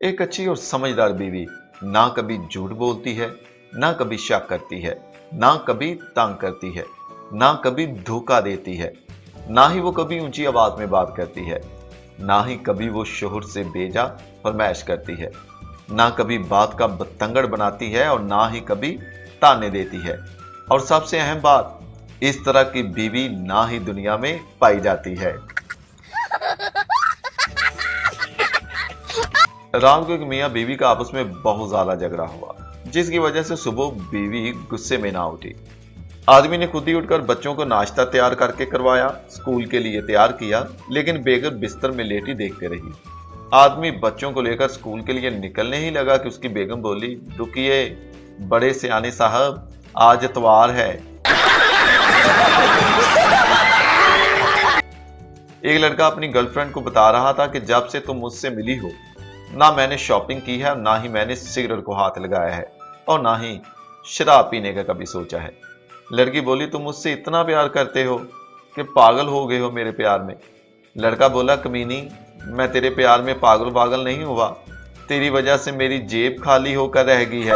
एक अच्छी और समझदार बीवी ना कभी झूठ बोलती है, ना कभी शक करती है, ना कभी तंग करती है, ना कभी धोखा देती है, ना ही वो कभी ऊंची आवाज में बात करती है, ना ही कभी वो शोहर से बेजा फरमाइश करती है, ना कभी बात का बतंगड़ बनाती है और ना ही कभी ताने देती है। और सबसे अहम बात, इस तरह की बीवी ना ही दुनिया में पाई जाती है। रात को एक मियाँ बीवी का आपस में बहुत ज्यादा झगड़ा हुआ, जिसकी वजह से सुबह बीवी गुस्से में ना उठी। आदमी ने खुद ही उठकर बच्चों को नाश्ता तैयार करके करवाया, स्कूल के लिए तैयार किया, लेकिन बेगम बिस्तर में लेटी देखते रही। आदमी बच्चों को लेकर स्कूल के लिए निकलने ही लगा कि उसकी बेगम बोली, रुकिए बड़े सियाने साहब, आज इतवार है। एक लड़का अपनी गर्लफ्रेंड को बता रहा था कि जब से तुम मुझसे मिली हो, ना मैंने शॉपिंग की है, ना ही मैंने सिगरेट को हाथ लगाया है, और ना ही शराब पीने का कभी सोचा है। लड़की बोली, तुम मुझसे इतना प्यार करते हो कि पागल हो गए हो मेरे प्यार में। लड़का बोला, कमीनी, मैं तेरे प्यार में पागल पागल नहीं हुआ, तेरी वजह से मेरी जेब खाली होकर रह गई है।